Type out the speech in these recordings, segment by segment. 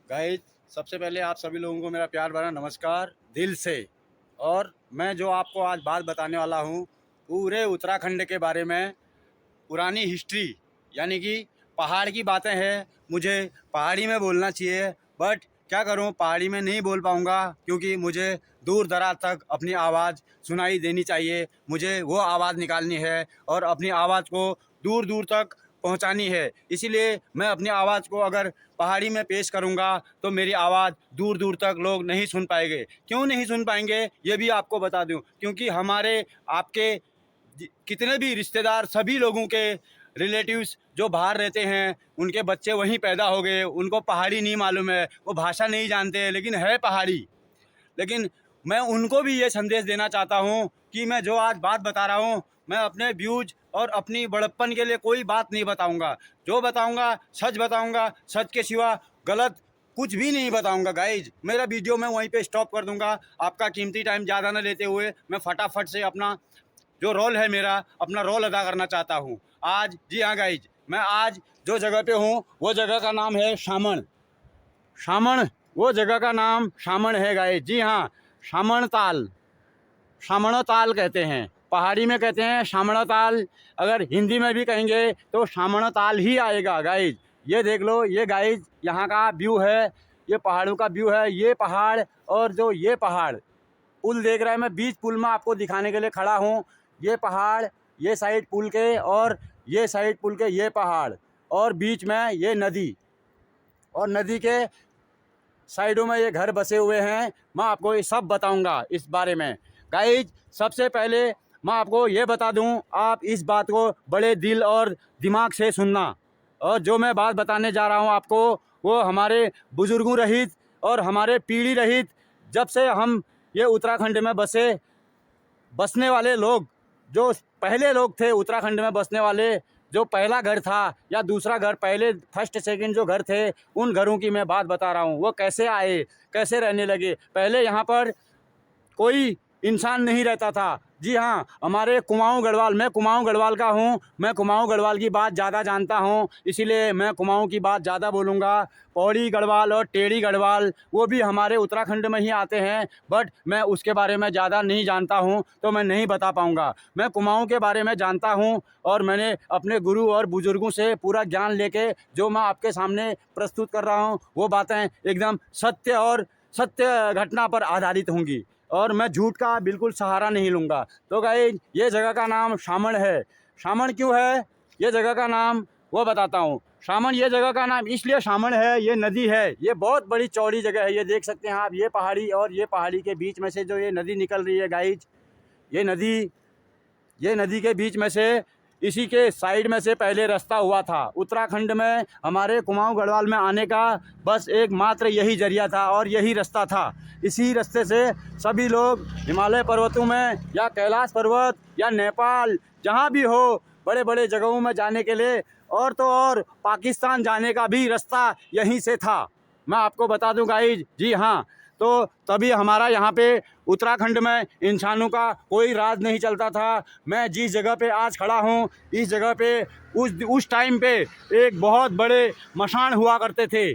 Guys, सबसे पहले आप सभी लोगों को मेरा प्यार भरा नमस्कार दिल से। और मैं जो आपको आज बात बताने वाला हूँ पूरे उत्तराखंड के बारे में, पुरानी हिस्ट्री, यानी कि पहाड़ की बातें हैं। मुझे पहाड़ी में बोलना चाहिए, बट क्या करूँ, पहाड़ी में नहीं बोल पाऊँगा क्योंकि मुझे दूर दराज तक अपनी आवाज़ सुनाई देनी चाहिए। मुझे वो आवाज़ निकालनी है और अपनी आवाज़ को दूर दूर तक पहुंचानी है। इसीलिए मैं अपनी आवाज़ को अगर पहाड़ी में पेश करूंगा तो मेरी आवाज़ दूर दूर तक लोग नहीं सुन पाएंगे। क्यों नहीं सुन पाएंगे ये भी आपको बता दूं, क्योंकि हमारे आपके कितने भी रिश्तेदार, सभी लोगों के रिलेटिव्स जो बाहर रहते हैं, उनके बच्चे वहीं पैदा हो गए, उनको पहाड़ी नहीं मालूम है, वो भाषा नहीं जानते, लेकिन है पहाड़ी। लेकिन मैं उनको भी ये संदेश देना चाहता हूँ कि मैं जो आज बात बता रहा हूँ, मैं अपने व्यूज और अपनी बड़प्पन के लिए कोई बात नहीं बताऊँगा। जो बताऊँगा सच बताऊँगा, सच के सिवा गलत कुछ भी नहीं बताऊँगा। गाइज, मेरा वीडियो मैं वहीं पे स्टॉप कर दूँगा। आपका कीमती टाइम ज़्यादा ना लेते हुए मैं फटाफट से अपना जो रोल है, मेरा अपना रोल अदा करना चाहता हूँ आज। जी हाँ गाइज, मैं आज जो जगह पे हूँ वो जगह का नाम है शामण। शामण, वो जगह का नाम शामण है गाइज। जी हाँ, शामण ताल, शामणो ताल कहते हैं। पहाड़ी में कहते हैं शामणो ताल, अगर हिंदी में भी कहेंगे तो शामणो ताल ही आएगा गाइज। ये देख लो, ये गाइज यहाँ का व्यू है, ये पहाड़ों का व्यू है। ये पहाड़ और जो ये पहाड़, पुल देख रहे हैं, मैं बीच पुल में आपको दिखाने के लिए खड़ा हूँ। ये पहाड़, ये साइड पुल के, और ये साइड पुल के ये पहाड़, और बीच में ये नदी, और नदी के साइडों में ये घर बसे हुए हैं। मैं आपको ये सब बताऊंगा इस बारे में। गाइज, सबसे पहले मैं आपको ये बता दूं, आप इस बात को बड़े दिल और दिमाग से सुनना। और जो मैं बात बताने जा रहा हूं आपको, वो हमारे बुजुर्गों रहित और हमारे पीढ़ी रहित, जब से हम ये उत्तराखंड में बसने वाले लोग, जो पहले लोग थे उत्तराखंड में बसने वाले, जो पहला घर था या दूसरा घर, पहले फर्स्ट सेकंड जो घर थे, उन घरों की मैं बात बता रहा हूँ। वो कैसे आए, कैसे रहने लगे। पहले यहाँ पर कोई इंसान नहीं रहता था। जी हाँ, हमारे कुमाऊं गढ़वाल, मैं कुमाऊं गढ़वाल का हूँ, मैं कुमाऊं गढ़वाल की बात ज़्यादा जानता हूँ, इसीलिए मैं कुमाऊं की बात ज़्यादा बोलूँगा। पौड़ी गढ़वाल और टेढ़ी गढ़वाल वो भी हमारे उत्तराखंड में ही आते हैं, बट मैं उसके बारे में ज़्यादा नहीं जानता हूँ तो मैं नहीं बता पाऊँगा। मैं कुमाऊं के बारे में जानता हूँ और मैंने अपने गुरु और बुजुर्गों से पूरा ज्ञान लेके जो मैं आपके सामने प्रस्तुत कर रहा हूँ, वो बातें एकदम सत्य घटना पर आधारित होंगी और मैं झूठ का बिल्कुल सहारा नहीं लूँगा। तो गाइस, ये जगह का नाम शामण है। शामण क्यों है ये जगह का नाम, वो बताता हूँ। शामण ये जगह का नाम इसलिए शामण है, ये नदी है, ये बहुत बड़ी चौड़ी जगह है। ये देख सकते हैं आप, ये पहाड़ी और ये पहाड़ी के बीच में से जो ये नदी निकल रही है गाइज, ये नदी के बीच में से, इसी के साइड में से पहले रास्ता हुआ था। उत्तराखंड में हमारे कुमाऊं गढ़वाल में आने का बस एकमात्र यही जरिया था और यही रास्ता था। इसी रास्ते से सभी लोग हिमालय पर्वतों में या कैलाश पर्वत या नेपाल, जहाँ भी हो, बड़े बड़े जगहों में जाने के लिए, और तो और पाकिस्तान जाने का भी रास्ता यहीं से था। मैं आपको बता दूं गाइज। जी हाँ, तो तभी हमारा यहाँ पे उत्तराखंड में इंसानों का कोई राज नहीं चलता था। मैं जिस जगह पे आज खड़ा हूँ, इस जगह पे उस टाइम पे एक बहुत बड़े मशान हुआ करते थे।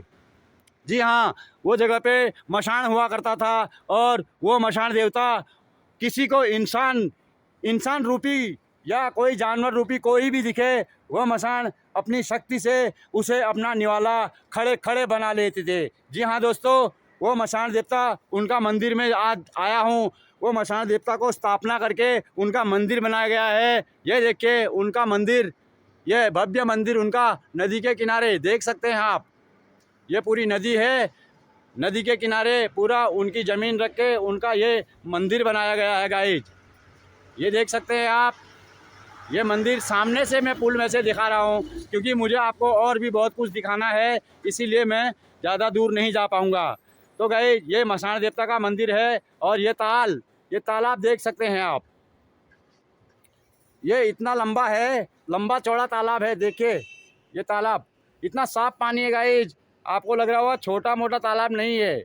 जी हाँ, वो जगह पे मशान हुआ करता था और वो मशान देवता किसी को इंसान रूपी या कोई जानवर रूपी कोई भी दिखे, वह मशान अपनी शक्ति से उसे अपना निवाला खड़े खड़े बना लेते थे। जी हाँ दोस्तों, वो मशान देवता, उनका मंदिर में आज आया हूँ। वो मशान देवता को स्थापना करके उनका मंदिर बनाया गया है। ये देखिए उनका मंदिर, ये भव्य मंदिर उनका नदी के किनारे देख सकते हैं आप। ये पूरी नदी है, नदी के किनारे पूरा उनकी ज़मीन रख के उनका ये मंदिर बनाया गया है गाइज। ये देख सकते हैं आप, ये मंदिर सामने से मैं पुल में से दिखा रहा हूँ क्योंकि मुझे आपको और भी बहुत कुछ दिखाना है, इसीलिए मैं ज़्यादा दूर नहीं जा पाऊँगा। तो गाइज, ये मसान देवता का मंदिर है और ये तालाब देख सकते हैं आप। ये इतना लंबा है, लंबा चौड़ा तालाब है। देखिए ये तालाब, इतना साफ पानी है गाइज, आपको लग रहा होगा छोटा मोटा तालाब नहीं है।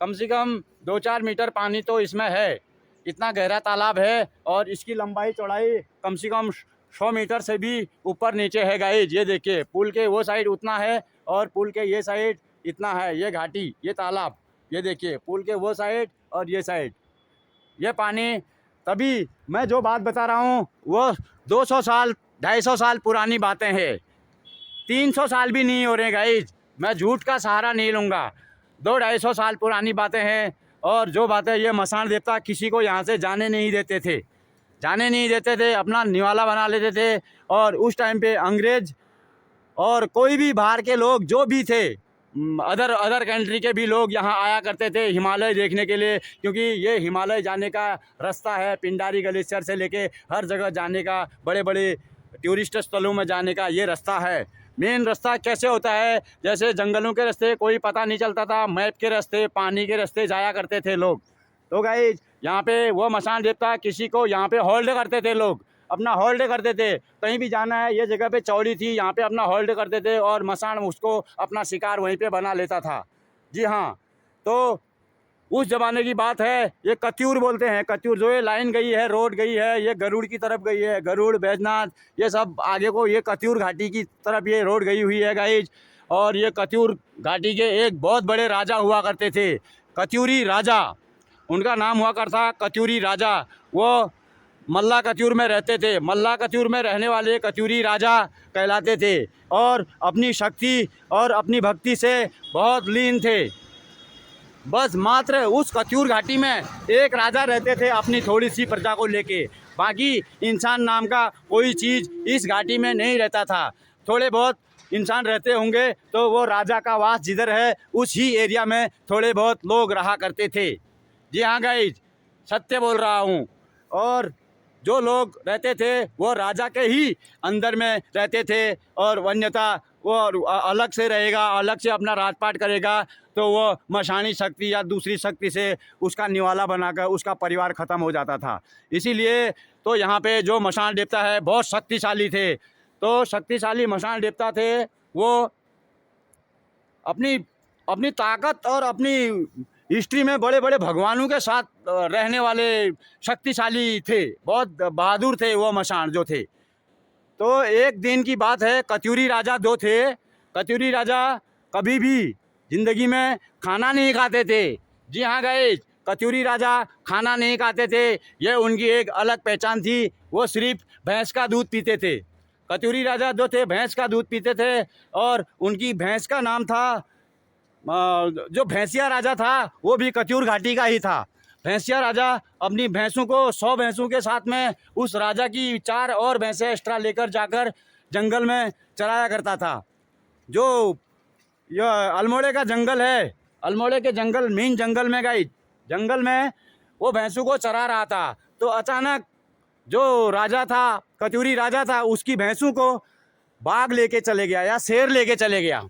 कम से कम 2-4 मीटर पानी तो इसमें है, इतना गहरा तालाब है। और इसकी लंबाई चौड़ाई कम से कम 100 मीटर से भी ऊपर नीचे है गाइज। ये देखिए पुल के वो साइड उतना है और पुल के ये साइड इतना है, ये घाटी, ये तालाब, ये देखिए पुल के वो साइड और ये साइड, ये पानी। तभी मैं जो बात बता रहा हूँ वो 200 साल 250 साल पुरानी बातें हैं, 300 साल भी नहीं हो रहे गाइज, मैं झूठ का सहारा नहीं लूँगा। 200-250 साल पुरानी बातें हैं। और जो बातें, ये मसान देवता किसी को यहाँ से जाने नहीं देते थे, जाने नहीं देते थे, अपना निवाला बना लेते थे। और उस टाइम पे अंग्रेज और कोई भी बाहर के लोग जो भी थे, अदर कंट्री के भी लोग यहाँ आया करते थे हिमालय देखने के लिए, क्योंकि ये हिमालय जाने का रास्ता है, पिंडारी ग्लेशियर से लेके हर जगह जाने का, बड़े बड़े टूरिस्ट स्थलों में जाने का ये रास्ता है। मेन रास्ता कैसे होता है, जैसे जंगलों के रास्ते कोई पता नहीं चलता था, मैप के रास्ते, पानी के रास्ते जाया करते थे लोग। तो गाइस यहाँ पे वो मसान देवता किसी को यहाँ पे होल्ड करते थे, लोग अपना होल्ड करते थे, कहीं भी जाना है, ये जगह पे चौड़ी थी, यहाँ पे अपना होल्ड करते थे और मसान उसको अपना शिकार वहीं पे बना लेता था। जी हाँ, तो उस ज़माने की बात है। ये कत्यूर बोलते हैं, कत्यूर जो ये लाइन गई है, रोड गई है, ये गरुड़ की तरफ गई है, गरुड़, बैजनाथ, ये सब आगे को ये कत्यूर घाटी की तरफ ये रोड गई हुई है गाइज। और ये कत्यूर घाटी के एक बहुत बड़े राजा हुआ करते थे, कत्यूरी राजा, उनका नाम हुआ करता कत्यूरी राजा। वो मल्ला कत्यूर में रहते थे, मल्ला कत्यूर में रहने वाले कत्यूरी राजा कहलाते थे और अपनी शक्ति और अपनी भक्ति से बहुत लीन थे। बस मात्र उस कत्यूर घाटी में एक राजा रहते थे अपनी थोड़ी सी प्रजा को लेके, बाकी इंसान नाम का कोई चीज़ इस घाटी में नहीं रहता था। थोड़े बहुत इंसान रहते होंगे तो वो राजा का वास जिधर है उस ही एरिया में थोड़े बहुत लोग रहा करते थे। जी हाँ गाइज, सत्य बोल रहा हूँ। और जो लोग रहते थे वो राजा के ही अंदर में रहते थे और वन्यता वो अलग से रहेगा, अलग से अपना राजपाट करेगा, तो वो मशानी शक्ति या दूसरी शक्ति से उसका निवाला बनाकर उसका परिवार ख़त्म हो जाता था। इसीलिए तो यहाँ पे जो मशान देवता है बहुत शक्तिशाली थे। तो शक्तिशाली मशान देवता थे, वो अपनी अपनी ताकत और अपनी हिस्ट्री में बड़े बड़े भगवानों के साथ रहने वाले शक्तिशाली थे, बहुत बहादुर थे वो मशान जो थे। तो एक दिन की बात है, कत्यूरी राजा जो थे, कत्यूरी राजा कभी भी ज़िंदगी में खाना नहीं खाते थे। जी हाँ गाइस, कत्यूरी राजा खाना नहीं खाते थे, ये उनकी एक अलग पहचान थी। वो सिर्फ भैंस का दूध पीते थे। कत्यूरी राजा जो थे भैंस का दूध पीते थे और उनकी भैंस का नाम था, जो भैंसिया राजा था वो भी कत्यूर घाटी का ही था। भैंसिया राजा अपनी भैंसों को 100 भैंसों के साथ में उस राजा की 4 और भैंसें एक्स्ट्रा लेकर जाकर जंगल में चराया करता था। जो यह अल्मोड़े का जंगल है, अल्मोड़े के जंगल, मेन जंगल में गई, जंगल में वो भैंसों को चरा रहा था। तो अचानक जो राजा था, कत्यूरी राजा था, उसकी भैंसों को बाघ लेके चले गया या शेर लेके चले गया।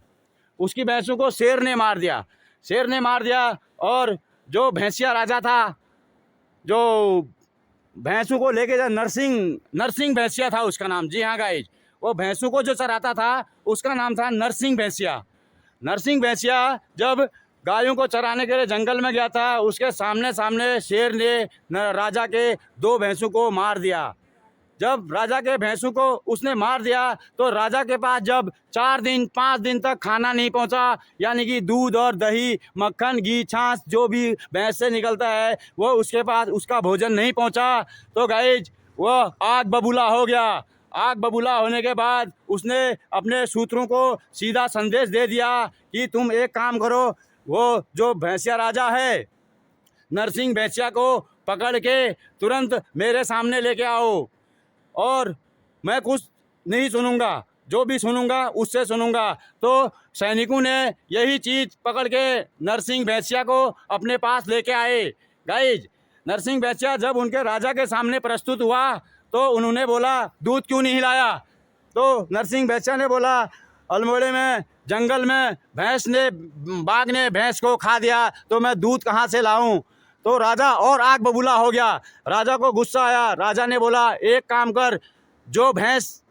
उसकी भैंसों को शेर ने मार दिया, शेर ने मार दिया। और जो भैंसिया राजा था, जो भैंसों को लेके जा, नरसिंह भैंसिया था उसका नाम। जी हाँ गाइज, वो भैंसों को जो चराता था उसका नाम था नरसिंह भैंसिया। नरसिंह भैंसिया जब गायों को चराने के लिए जंगल में गया था, उसके सामने सामने शेर ने राजा के 2 भैंसों को मार दिया। जब राजा के भैंसों को उसने मार दिया तो राजा के पास जब 4 दिन 5 दिन तक खाना नहीं पहुंचा, यानी कि दूध और दही, मक्खन, घी, छाछ जो भी भैंस से निकलता है वो उसके पास उसका भोजन नहीं पहुंचा, तो गाइज वो आग बबूला हो गया। आग बबूला होने के बाद उसने अपने सूत्रों को सीधा संदेश दे दिया कि तुम एक काम करो, वो जो भैंसिया राजा है नरसिंह भैंसिया को पकड़ के तुरंत मेरे सामने लेके आओ और मैं कुछ नहीं सुनूंगा, जो भी सुनूंगा उससे सुनूंगा। तो सैनिकों ने यही चीज़ पकड़ के नरसिंह भैंसिया को अपने पास लेके आए। गाइज, नरसिंह भैंसिया जब उनके राजा के सामने प्रस्तुत हुआ तो उन्होंने बोला दूध क्यों नहीं लाया। तो नरसिंह भैंसिया ने बोला अल्मोड़े में जंगल में बाघ ने भैंस को खा दिया, तो मैं दूध कहाँ से लाऊं। तो राजा और आग बबूला हो गया, राजा को गुस्सा आया। राजा ने बोला एक काम कर, जो भैंस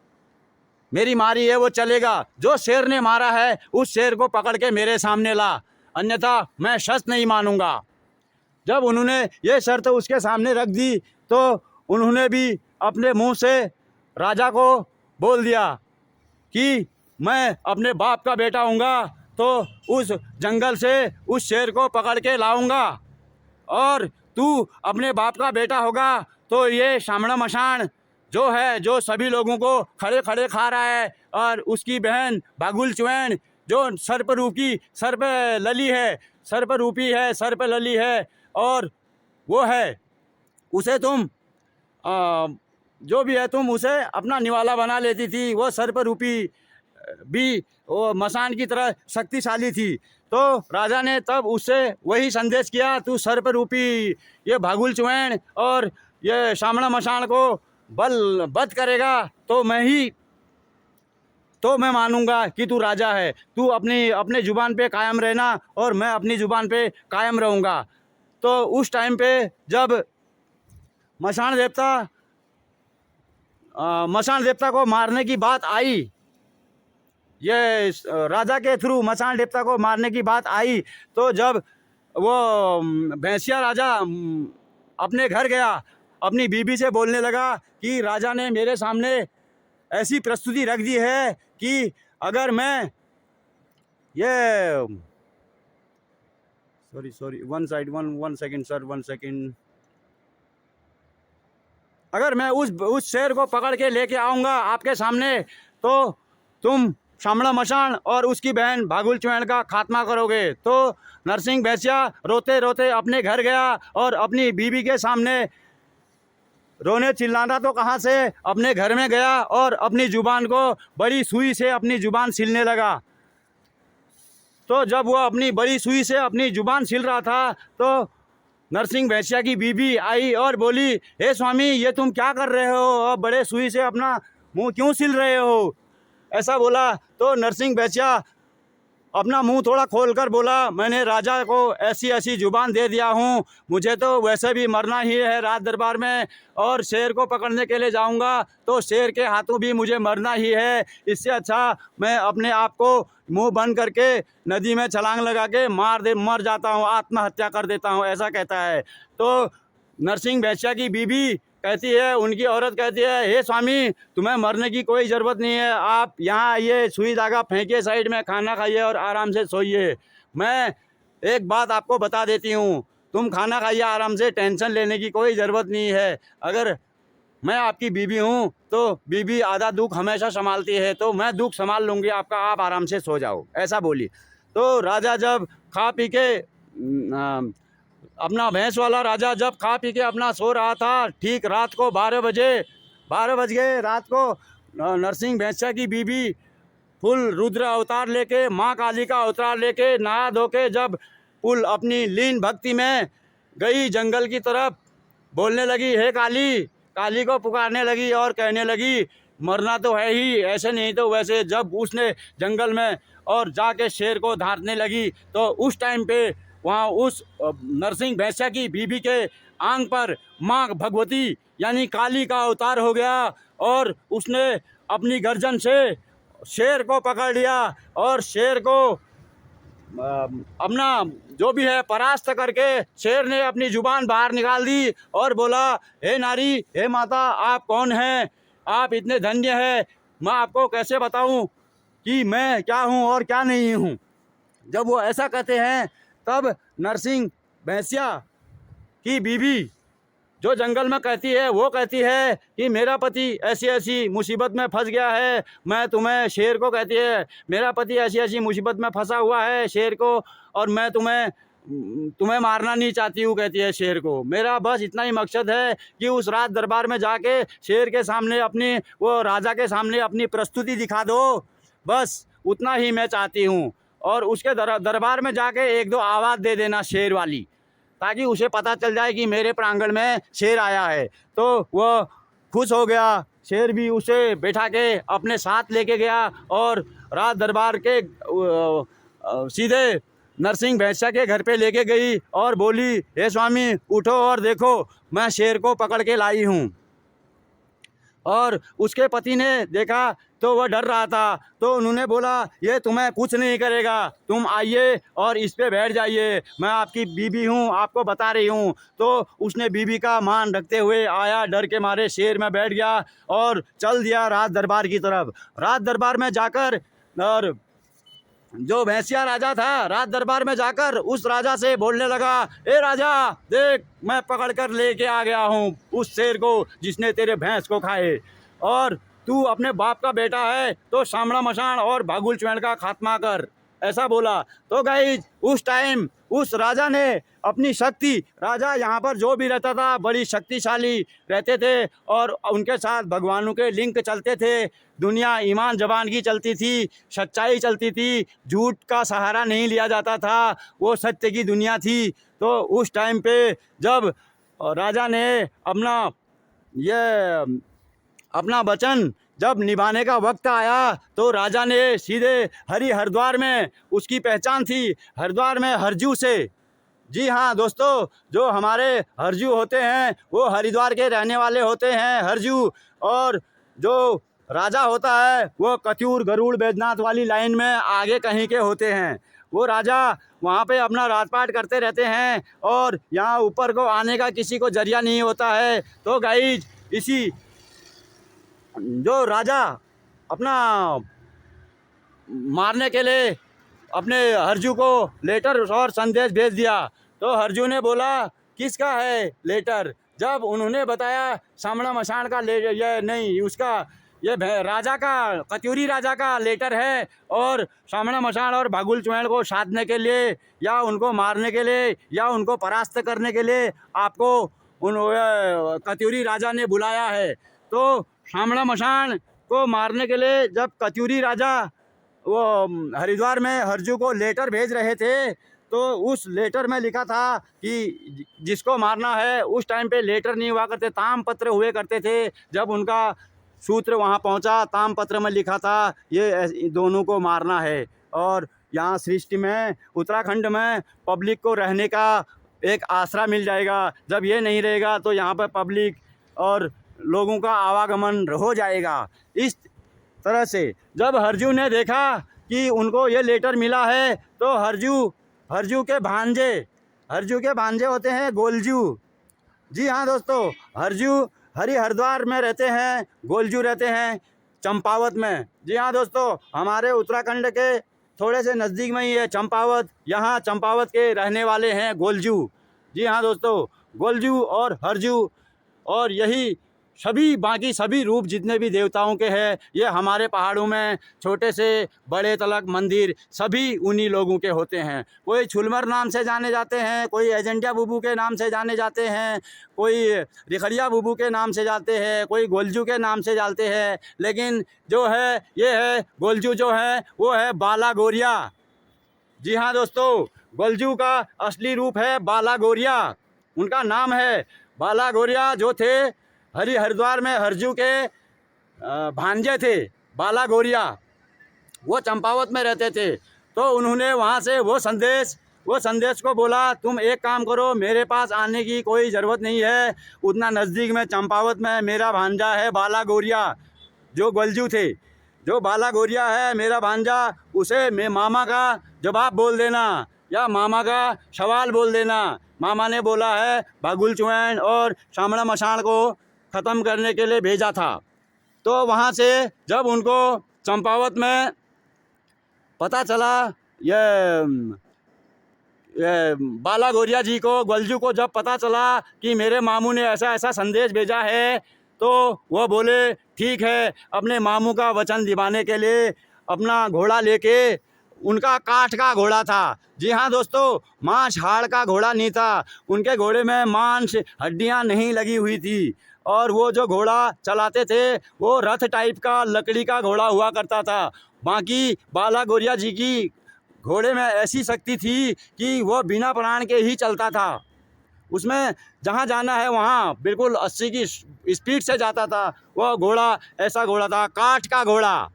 मेरी मारी है वो चलेगा, जो शेर ने मारा है उस शेर को पकड़ के मेरे सामने ला, अन्यथा मैं शर्त नहीं मानूंगा। जब उन्होंने ये शर्त उसके सामने रख दी तो उन्होंने भी अपने मुंह से राजा को बोल दिया कि मैं अपने बाप का बेटा हूँगा, तो उस जंगल से उस शेर को पकड़ के लाऊंगा, और तू अपने बाप का बेटा होगा तो ये शामणा मशान जो है, जो सभी लोगों को खड़े खड़े खा रहा है, और उसकी बहन बागुल चुड़ैल जो सर पर रूपी, सर पे लली है, सर पर रूपी है, सर पे लली है, और वो है, उसे तुम जो भी है तुम उसे अपना निवाला बना लेती थी। वो सर पर रूपी भी वो मसान की तरह शक्तिशाली थी। तो राजा ने तब उससे वही संदेश किया, तू सर पर रूपी ये भागुल चुड़ैल और ये शामणा मशान को बद करेगा तो मैं मानूंगा कि तू राजा है। तू अपने जुबान पे कायम रहना और मैं अपनी जुबान पे कायम रहूँगा। तो उस टाइम पे जब मशान देवता को मारने की बात आई, ये राजा के थ्रू मसान देवता को मारने की बात आई, तो जब वो भैंसिया राजा अपने घर गया, अपनी बीबी से बोलने लगा कि राजा ने मेरे सामने ऐसी प्रस्तुति रख दी है कि अगर मैं ये sorry one second sir, 1 second, अगर मैं उस शेर को पकड़ के लेके आऊँगा आपके सामने तो तुम शामणा मशान और उसकी बहन भागुल चुड़ैल का खात्मा करोगे। तो नरसिंह भैंसिया रोते रोते अपने घर गया और अपनी बीबी के सामने रोने चिल्लाना तो कहाँ से, अपने घर में गया और अपनी जुबान को बड़ी सुई से अपनी जुबान सिलने लगा। तो जब वो अपनी बड़ी सुई से अपनी जुबान सिल रहा था तो नरसिंह भैंसिया की बीबी आई और बोली, हे स्वामी ये तुम क्या कर रहे हो, और बड़े सुई से अपना मुंह क्यों सिल रहे हो, ऐसा बोला। तो नरसिंह भैंसिया अपना मुंह थोड़ा खोलकर बोला, मैंने राजा को ऐसी ऐसी जुबान दे दिया हूँ, मुझे तो वैसे भी मरना ही है राज दरबार में, और शेर को पकड़ने के लिए जाऊँगा तो शेर के हाथों भी मुझे मरना ही है। इससे अच्छा मैं अपने आप को मुंह बंद करके नदी में छलांग लगा के मर जाता हूँ, आत्महत्या कर देता हूँ, ऐसा कहता है। तो नरसिंह भैंसिया की बीबी कहती है, उनकी औरत कहती है, हे स्वामी तुम्हें मरने की कोई ज़रूरत नहीं है, आप यहाँ आइए, सुई धागा फेंकिए साइड में, खाना खाइए और आराम से सोइए। मैं एक बात आपको बता देती हूँ, तुम खाना खाइए आराम से, टेंशन लेने की कोई ज़रूरत नहीं है। अगर मैं आपकी बीबी हूँ तो बीबी आधा दुख हमेशा संभालती है, तो मैं दुख संभाल लूँगी आपका, आप आराम से सो जाओ, ऐसा बोली। तो राजा जब खा पी के अपना भैंस वाला राजा जब खा पी के अपना सो रहा था, ठीक रात को 12 बज गए रात को, नरसिंह भैंसिया की बीबी फुल रुद्र अवतार लेके, माँ काली का अवतार लेके, नहा धो के जब फुल अपनी लीन भक्ति में गई जंगल की तरफ, बोलने लगी, हे काली, काली को पुकारने लगी और कहने लगी, मरना तो है ही, ऐसे नहीं तो वैसे। जब उसने जंगल में और जाके शेर को धारने लगी तो उस टाइम पे वहाँ उस नरसिंह भैंसिया की बीबी के आंग पर माँ भगवती यानी काली का अवतार हो गया, और उसने अपनी गर्जन से शेर को पकड़ लिया और शेर को अपना जो भी है परास्त करके शेर ने अपनी जुबान बाहर निकाल दी और बोला, हे नारी, हे माता, आप कौन हैं, आप इतने धन्य हैं, मैं आपको कैसे बताऊं कि मैं क्या हूं और क्या नहीं हूं। जब वो ऐसा कहते हैं तब नरसिंह भैंसिया की बीबी जो जंगल में कहती है, वो कहती है कि मेरा पति ऐसी ऐसी मुसीबत में फंस गया है, मैं तुम्हें, शेर को कहती है, मेरा पति ऐसी ऐसी मुसीबत में फंसा हुआ है शेर को, और मैं तुम्हें मारना नहीं चाहती हूँ, कहती है शेर को। मेरा बस इतना ही मकसद है कि उस राज दरबार में जाके शेर के सामने अपनी, वो राजा के सामने अपनी प्रस्तुति दिखा दो, बस उतना ही मैं चाहती हूँ। और उसके दरबार में जाके 1-2 आवाज़ दे देना शेर वाली, ताकि उसे पता चल जाए कि मेरे प्रांगण में शेर आया है। तो वह खुश हो गया, शेर भी उसे बैठा के अपने साथ लेके गया और राज दरबार के सीधे नरसिंह भैंसिया के घर पे लेके गई और बोली, हे स्वामी उठो और देखो, मैं शेर को पकड़ के लाई हूँ। और उसके पति ने देखा तो वह डर रहा था, तो उन्होंने बोला, ये तुम्हें कुछ नहीं करेगा, तुम आइए और इस पे बैठ जाइए, मैं आपकी बीबी हूँ, आपको बता रही हूँ। तो उसने बीबी का मान रखते हुए आया, डर के मारे शेर में बैठ गया और चल दिया राज दरबार की तरफ। राज दरबार में जाकर और जो भैंसिया राजा था, राज दरबार में जाकर उस राजा से बोलने लगा, ए राजा देख, मैं पकड़ कर लेके आ गया हूँ उस शेर को जिसने तेरे भैंस को खाए, और तू अपने बाप का बेटा है तो शामड़ा मशान और भागुल चुड़ैल का खात्मा कर, ऐसा बोला। तो गाइज उस टाइम उस राजा ने अपनी शक्ति, राजा यहाँ पर जो भी रहता था बड़ी शक्तिशाली रहते थे और उनके साथ भगवानों के लिंक चलते थे, दुनिया ईमान जबान की चलती थी, सच्चाई चलती थी, झूठ का सहारा नहीं लिया जाता था, वो सत्य की दुनिया थी। तो उस टाइम पे जब राजा ने अपना वचन जब निभाने का वक्त आया तो राजा ने सीधे हरिद्वार में, उसकी पहचान थी हरिद्वार में हरजू से। जी हाँ दोस्तों, जो हमारे हरजू होते हैं वो हरिद्वार के रहने वाले होते हैं हरजू, और जो राजा होता है वो कत्यूर गरुड़ बैजनाथ वाली लाइन में आगे कहीं के होते हैं। वो राजा वहाँ पे अपना राजपाट करते रहते हैं और यहाँ ऊपर को आने का किसी को जरिया नहीं होता है। तो गाइज इसी जो राजा अपना मारने के लिए अपने हरजू को लेटर और संदेश भेज दिया, तो हरजू ने बोला किसका है लेटर। जब उन्होंने बताया शामड़ा मशान का ये नहीं, उसका ये राजा का, कत्यूरी राजा का लेटर है, और शामड़ा मशान और भागुल चुड़ैल को साधने के लिए या उनको मारने के लिए या उनको परास्त करने के लिए आपको उन कत्यूरी राजा ने बुलाया है। तो शामड़ा मशान को मारने के लिए जब कत्यूरी राजा वो हरिद्वार में हरजू को लेटर भेज रहे थे, तो उस लेटर में लिखा था कि जिसको मारना है, उस टाइम पे लेटर नहीं हुआ करते, ताम पत्र हुए करते थे। जब उनका सूत्र वहाँ पहुँचा, ताम पत्र में लिखा था ये दोनों को मारना है। और यहाँ सृष्टि में, उत्तराखंड में पब्लिक को रहने का एक आसरा मिल जाएगा। जब ये नहीं रहेगा तो यहाँ पर पब्लिक और लोगों का आवागमन हो जाएगा। इस तरह से जब हरजू ने देखा कि उनको ये लेटर मिला है, तो हरजू के भांजे होते हैं गोलजू। जी हाँ दोस्तों, हरजू हरिद्वार में रहते हैं, गोलजू रहते हैं चंपावत में। जी हाँ दोस्तों, हमारे उत्तराखंड के थोड़े से नज़दीक में ही है चंपावत, यहाँ चंपावत के रहने वाले हैं गोलजू। जी हाँ दोस्तों, गोलजू और हरजू और यही सभी बाकी सभी रूप जितने भी देवताओं के हैं, ये हमारे पहाड़ों में छोटे से बड़े तलक मंदिर सभी उन्हीं लोगों के होते हैं। कोई छुलमर नाम से जाने जाते हैं, कोई एजेंटिया बुबू के नाम से जाने जाते हैं, कोई रिखड़िया बुबू के नाम से जाते हैं, कोई गोलजू के नाम से जाते हैं, लेकिन जो है ये है गोलजू जो है वो है बाला गोरिया। जी हाँ दोस्तों, गोलजू का असली रूप है बाला गोरिया, उनका नाम है बाला गोरिया, जो थे हरिद्वार में हरजू के भांजे थे बाला गोरिया, वो चंपावत में रहते थे। तो उन्होंने वहाँ से वो संदेश को बोला, तुम एक काम करो, मेरे पास आने की कोई ज़रूरत नहीं है, उतना नज़दीक में चंपावत में मेरा भांजा है बाला गोरिया, जो गोलजू थे, जो बाला गोरिया है मेरा भांजा, उसे मैं मामा का जवाब बोल देना या मामा का सवाल बोल देना। मामा ने बोला है भागुल चुड़ैल और शामड़ा मशान को ख़त्म करने के लिए भेजा था। तो वहाँ से जब उनको चंपावत में पता चला, ये बाला गोरिया जी को, गोलजू को जब पता चला कि मेरे मामू ने ऐसा ऐसा संदेश भेजा है, तो वो बोले ठीक है, अपने मामू का वचन निभाने के लिए अपना घोड़ा लेके, उनका काठ का घोड़ा था। जी हाँ दोस्तों, मांस हाड़ का घोड़ा नहीं था, उनके घोड़े में मांस हड्डियाँ नहीं लगी हुई थी, और वो जो घोड़ा चलाते थे वो रथ टाइप का लकड़ी का घोड़ा हुआ करता था। बाकी बाला गोरिया जी की घोड़े में ऐसी शक्ति थी कि वो बिना प्राण के ही चलता था, उसमें जहाँ जाना है वहाँ बिल्कुल 80 की स्पीड से जाता था। वो घोड़ा ऐसा घोड़ा था, काठ का घोड़ा।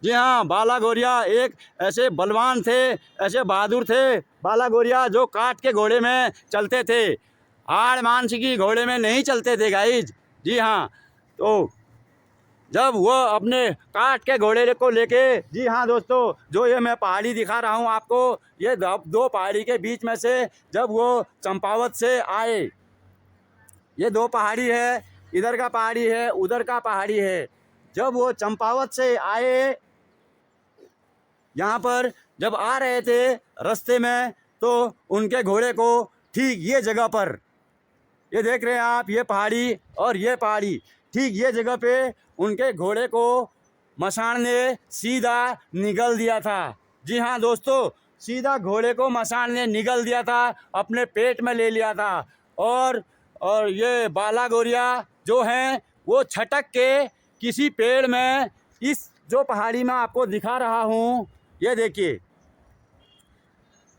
जी हाँ, बाला गोरिया एक ऐसे बलवान थे, ऐसे बहादुर थे बाला गोरिया, जो काठ के घोड़े में चलते थे, हाड़ मांस की घोड़े में नहीं चलते थे गाइज। जी हाँ, तो जब वो अपने काठ के घोड़े को लेके, जी हाँ दोस्तों, जो ये मैं पहाड़ी दिखा रहा हूँ आपको, ये दो पहाड़ी के बीच में से जब वो चंपावत से आए, ये दो पहाड़ी है, इधर का पहाड़ी है, उधर का पहाड़ी है। जब वो चंपावत से आए यहाँ पर, जब आ रहे थे रास्ते में तो उनके घोड़े को ठीक ये जगह पर, ये देख रहे हैं आप, ये पहाड़ी और ये पहाड़ी, ठीक ये जगह पे उनके घोड़े को मसान ने सीधा निगल दिया था। जी हाँ दोस्तों, सीधा घोड़े को मसान ने निगल दिया था, अपने पेट में ले लिया था। और ये बाला गौरिया जो हैं वो छटक के किसी पेड़ में, इस जो पहाड़ी में आपको दिखा रहा हूँ, ये देखिए,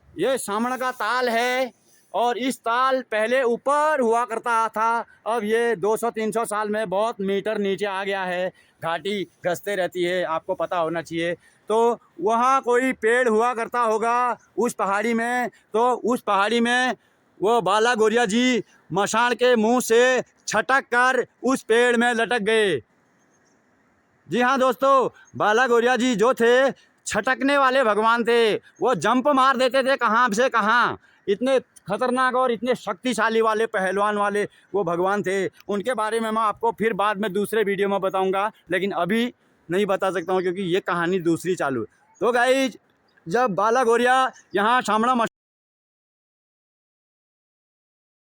ये सामण का ताल है और इस ताल पहले ऊपर हुआ करता था, अब ये 200-300 साल में बहुत मीटर नीचे आ गया है। घाटी घसते रहती है, आपको पता होना चाहिए। तो वहाँ कोई पेड़ हुआ करता होगा उस पहाड़ी में, तो उस पहाड़ी में वो बाला गौरिया जी मशान के मुंह से छटक कर उस पेड़ में लटक गए। जी हाँ दोस्तों, बाला गौरिया जी जो थे छटकने वाले भगवान थे, वो जंप मार देते थे कहाँ से कहाँ, इतने खतरनाक और इतने शक्तिशाली वाले पहलवान वाले वो भगवान थे। उनके बारे में मैं आपको फिर बाद में दूसरे वीडियो में बताऊंगा, लेकिन अभी नहीं बता सकता हूँ क्योंकि ये कहानी दूसरी चालू है। तो गाइज, जब बाला गौरिया यहाँ सामना